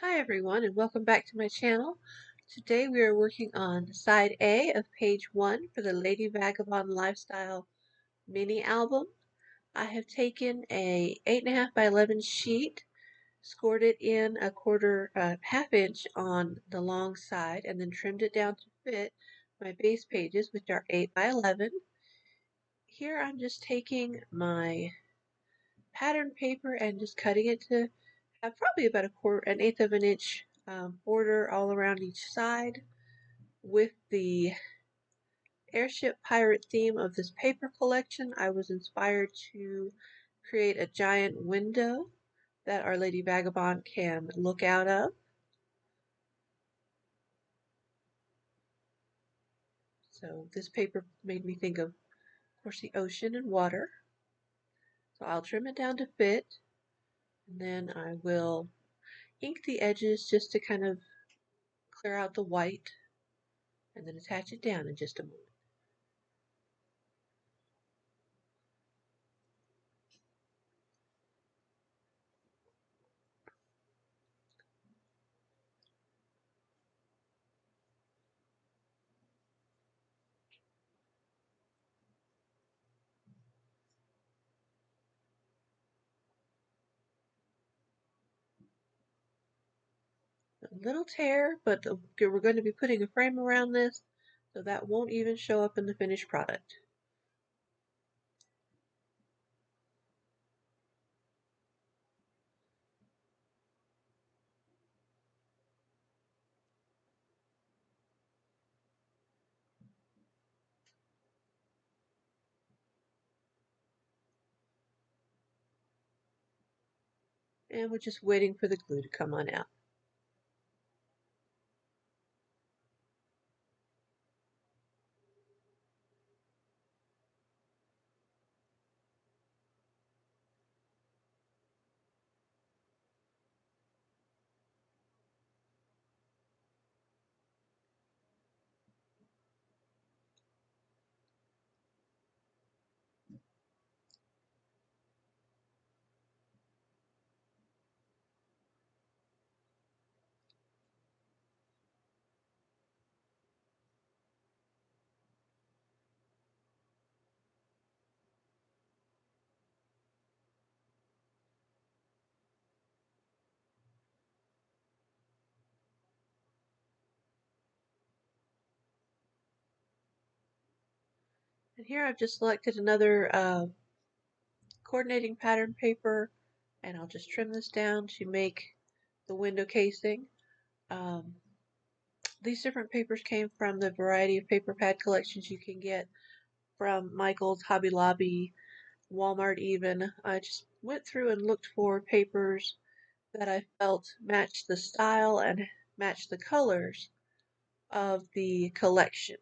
Hi everyone and welcome back to my channel. Today we are working on side A of page 1 for the Lady Vagabond Lifestyle mini album. I have taken a 8.5 by 11 sheet, scored it in half inch on the long side, and then trimmed it down to fit my base pages, which are 8 by 11. Here I'm just taking my pattern paper and just cutting it to have probably about an eighth of an inch border all around each side. With the airship pirate theme of this paper collection, I was inspired to create a giant window that our Lady Vagabond can look out of. So this paper made me think of course, the ocean and water. So I'll trim it down to fit, and then I will ink the edges just to kind of clear out the white, and then attach it down in just a moment. A little tear, but we're going to be putting a frame around this, so that won't even show up in the finished product. And we're just waiting for the glue to come on out. And here I've just selected another coordinating pattern paper, and I'll just trim this down to make the window casing. Um, these different papers came from the variety of paper pad collections you can get from Michael's, Hobby Lobby, Walmart even. I just went through and looked for papers that I felt matched the style and matched the colors of the collection.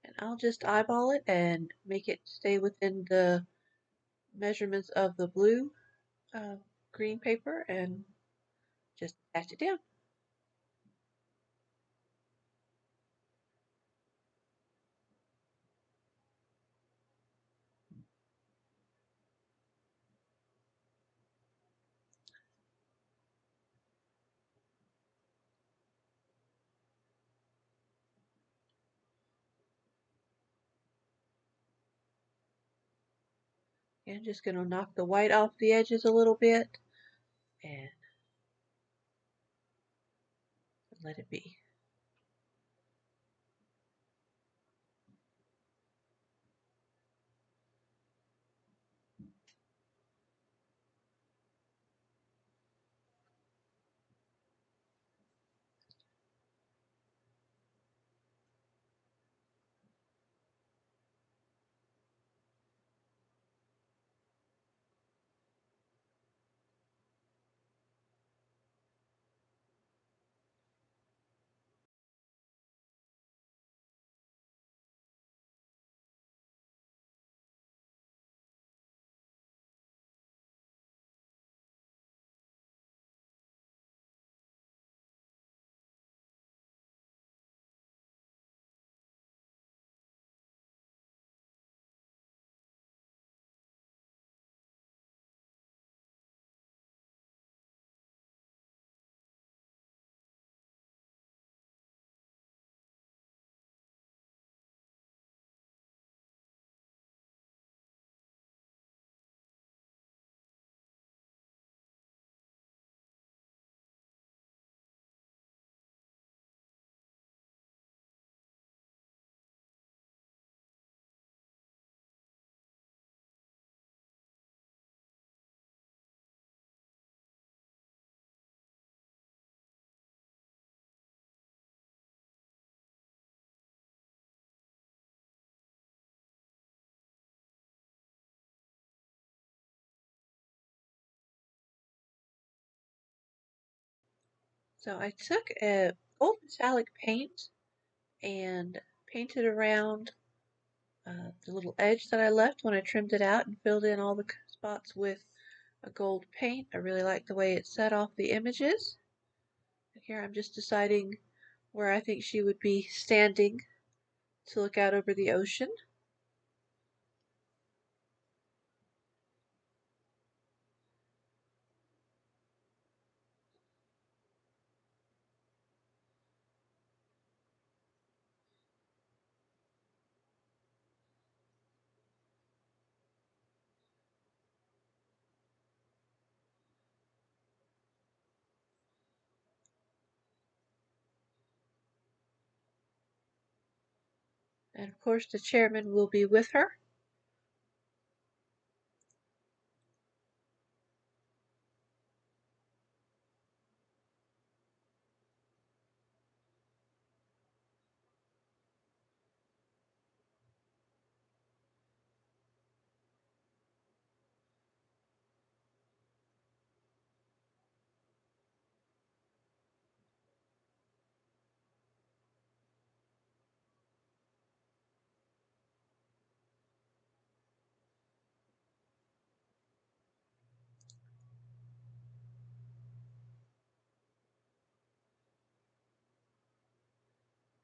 And I'll just eyeball it and make it stay within the measurements of the blue uh, green paper and just attach it down. And just going to knock the white off the edges a little bit and let it be. So I took a gold metallic paint and painted around the little edge that I left when I trimmed it out and filled in all the spots with a gold paint. I really like the way it set off the images. And here I'm just deciding where I think she would be standing to look out over the ocean. And of course the chairman will be with her.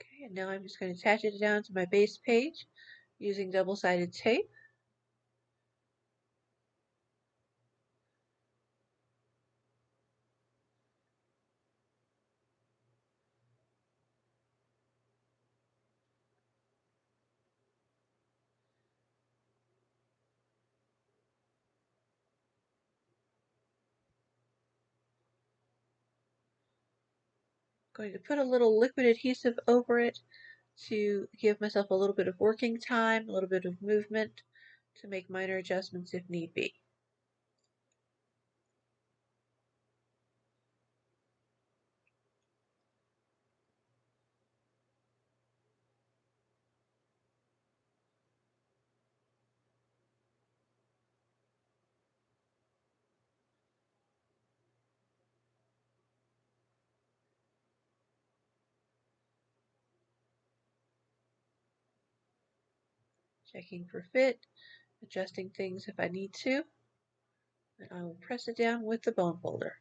Okay, and now I'm just going to attach it down to my base page using double-sided tape. Going to put a little liquid adhesive over it to give myself a little bit of working time, a little bit of movement to make minor adjustments if need be. Checking for fit, adjusting things if I need to, and I will press it down with the bone folder.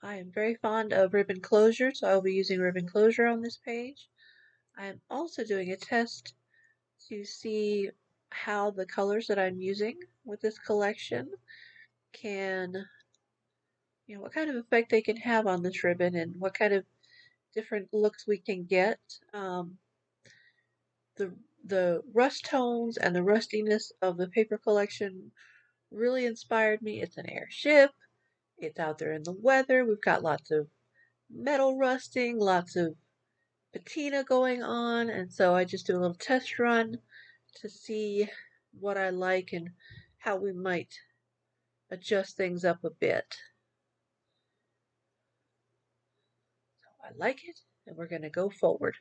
I am very fond of ribbon closure, so I will be using ribbon closure on this page. I am also doing a test to see how the colors that I'm using with this collection can, what kind of effect they can have on this ribbon and what kind of different looks we can get. The the rust tones and the rustiness of the paper collection really inspired me. It's an airship. It's out there in the weather. We've got lots of metal rusting, lots of patina going on, and so I just do a little test run to see what I like and how we might adjust things up a bit. So I like it, and we're going to go forward.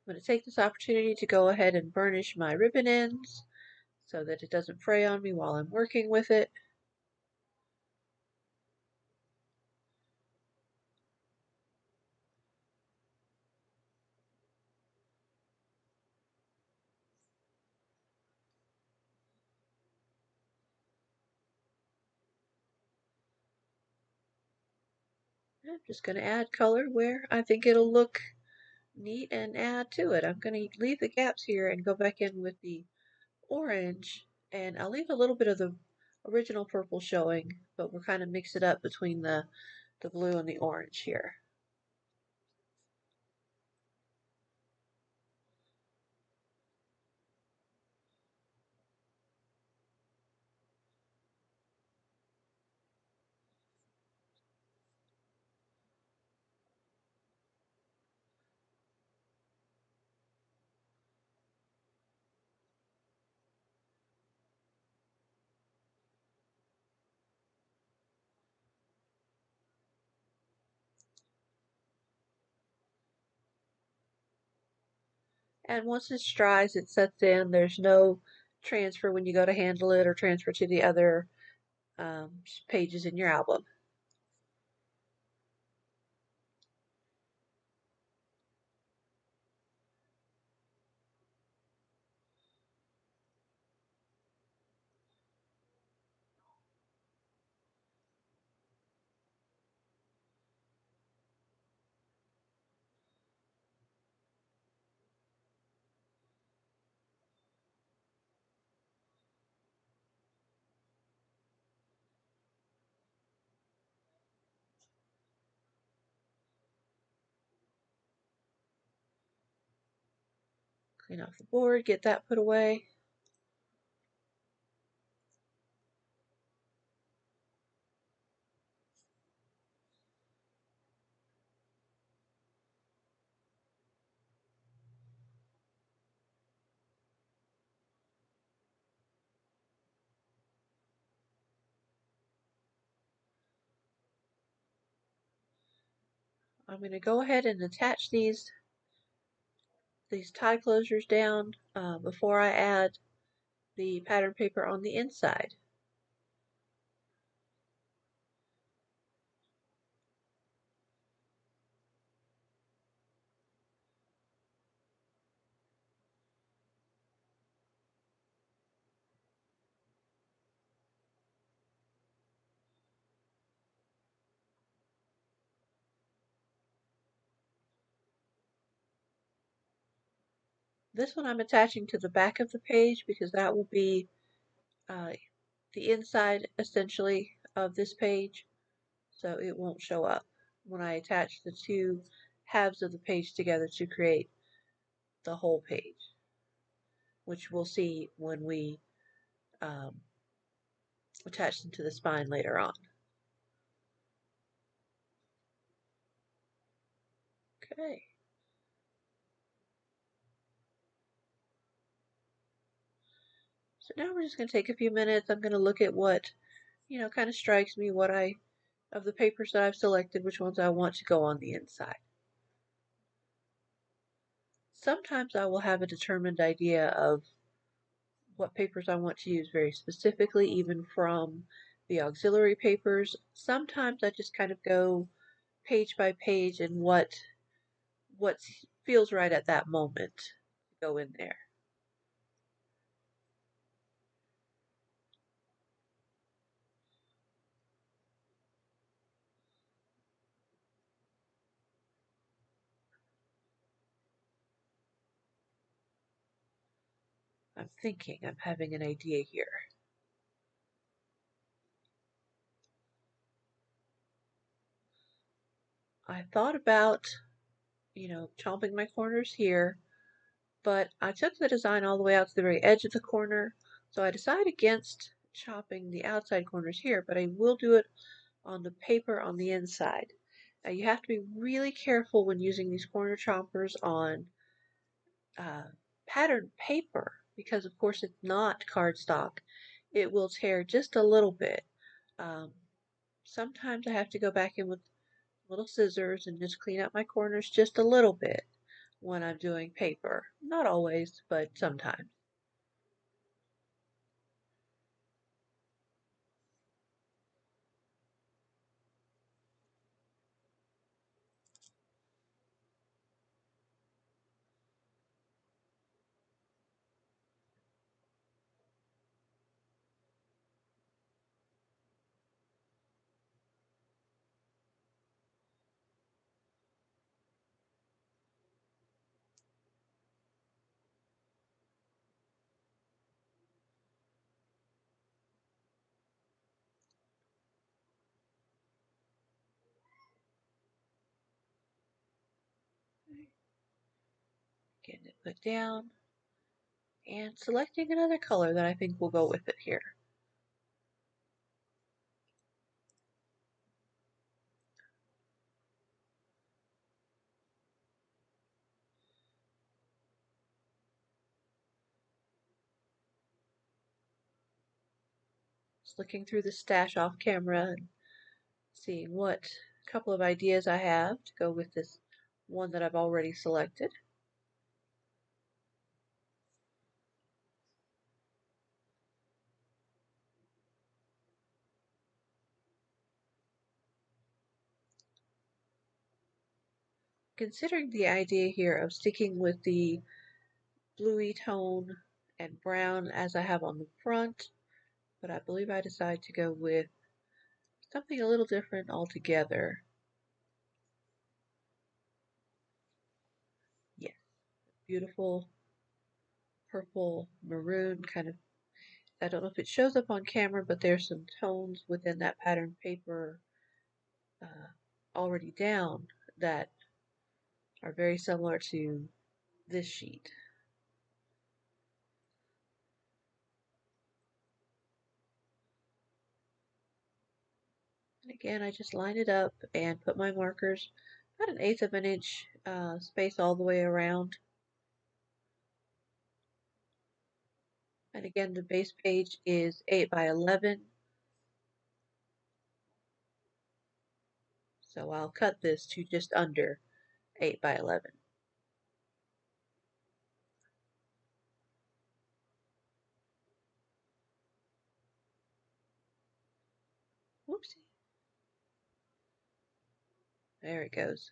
I'm going to take this opportunity to go ahead and burnish my ribbon ends so that it doesn't fray on me while I'm working with it. I'm just going to add color where I think it'll look neat and add to it. I'm going to leave the gaps here and go back in with the orange, and I'll leave a little bit of the original purple showing, but we're kind of mix it up between the blue and the orange here. And once this dries, it sets in. There's no transfer when you go to handle it or transfer to the other pages in your album. Clean off the board, get that put away. I'm going to go ahead and attach these tie closures down before I add the pattern paper on the inside. This one I'm attaching to the back of the page because that will be uh, the inside essentially of this page, so it won't show up when I attach the two halves of the page together to create the whole page, which we'll see when we um, attach them to the spine later on. Okay. So now we're just going to take a few minutes. I'm going to look at what, kind of strikes me, of the papers that I've selected, which ones I want to go on the inside. Sometimes I will have a determined idea of what papers I want to use very specifically, even from the auxiliary papers. Sometimes I just kind of go page by page and what feels right at that moment go in there. I'm thinking, I'm having an idea here. I thought about, chomping my corners here, but I took the design all the way out to the very edge of the corner, so I decided against chopping the outside corners here, but I will do it on the paper on the inside. Now you have to be really careful when using these corner chompers on uh, patterned paper because of course it's not cardstock. It will tear just a little bit. Um, Sometimes I have to go back in with little scissors and just clean up my corners just a little bit when I'm doing paper. Not always, but sometimes. Getting it put down and selecting another color that I think will go with it here. Just looking through the stash off camera and seeing what couple of ideas I have to go with this one that I've already selected. Considering the idea here of sticking with the bluey tone and brown as I have on the front, but I believe I decided to go with something a little different altogether. Yes, beautiful purple maroon kind of. I don't know if it shows up on camera, but there's some tones within that pattern paper uh, already down that are very similar to this sheet. And again, I just line it up and put my markers about 1/8 of an inch space all the way around. And again, the base page is 8 by 11. So I'll cut this to just under 8 by 11. Whoopsie. There it goes.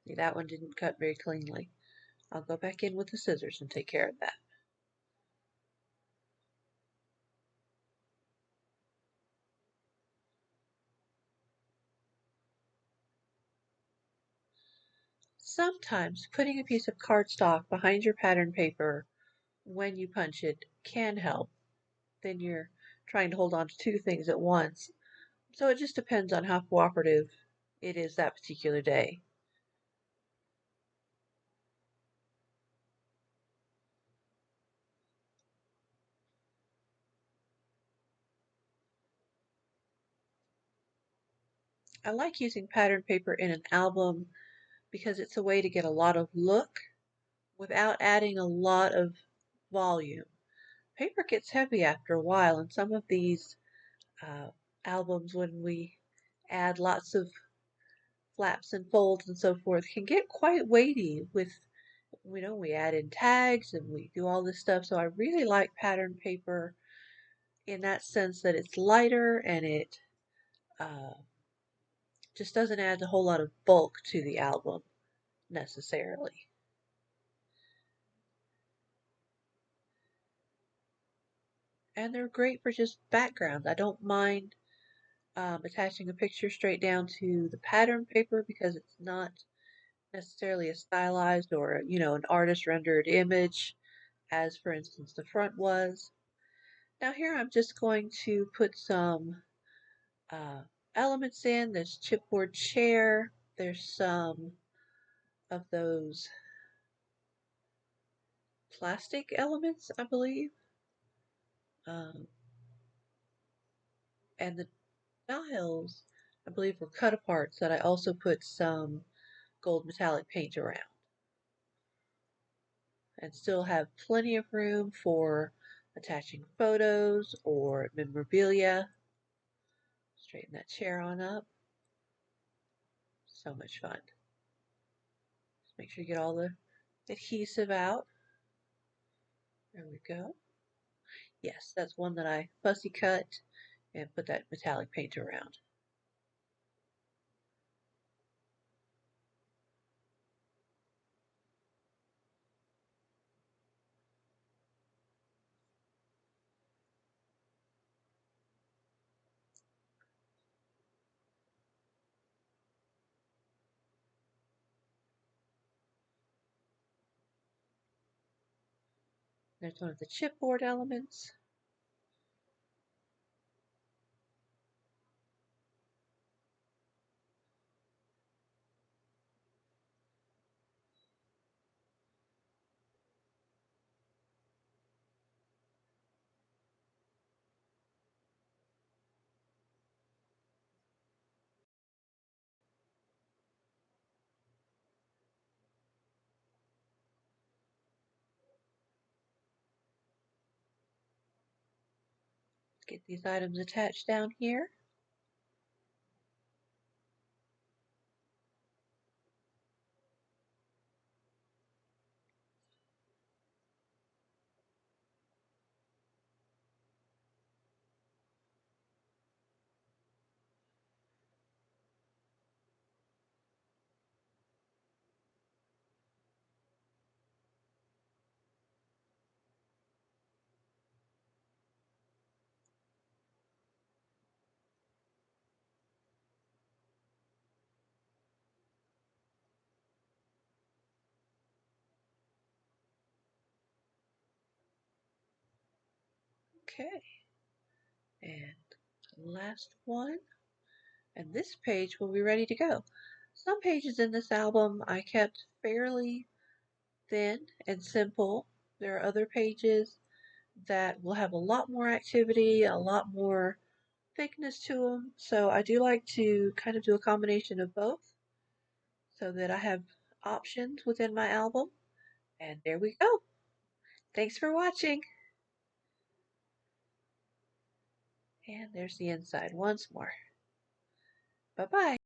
See, that one didn't cut very cleanly. I'll go back in with the scissors and take care of that. Sometimes putting a piece of cardstock behind your pattern paper when you punch it can help. Then you're trying to hold on to two things at once. So it just depends on how cooperative it is that particular day. I like using pattern paper in an album because it's a way to get a lot of look without adding a lot of volume. Paper gets heavy after a while, and some of these uh, albums, when we add lots of flaps and folds and so forth, can get quite weighty with, we add in tags and we do all this stuff. So I really like pattern paper in that sense that it's lighter and it uh, just doesn't add a whole lot of bulk to the album necessarily. And they're great for just backgrounds. I don't mind attaching a picture straight down to the pattern paper because it's not necessarily a stylized or an artist rendered image, as for instance the front was. Now here I'm just going to put some uh, elements in. There's chipboard chair. There's some of those plastic elements, I believe. Um, and the dials, I believe, were cut apart so that I also put some gold metallic paint around. And still have plenty of room for attaching photos or memorabilia. Straighten that chair on up. So much fun. Just make sure you get all the adhesive out. There we go. Yes, that's one that I fussy cut and put that metallic paint around. There's one of the chipboard elements. Get these items attached down here. Okay, and last one. And this page will be ready to go. Some pages in this album I kept fairly thin and simple. There are other pages that will have a lot more activity, a lot more thickness to them. So I do like to kind of do a combination of both so that I have options within my album. And there we go. Thanks for watching. And there's the inside once more. Bye bye.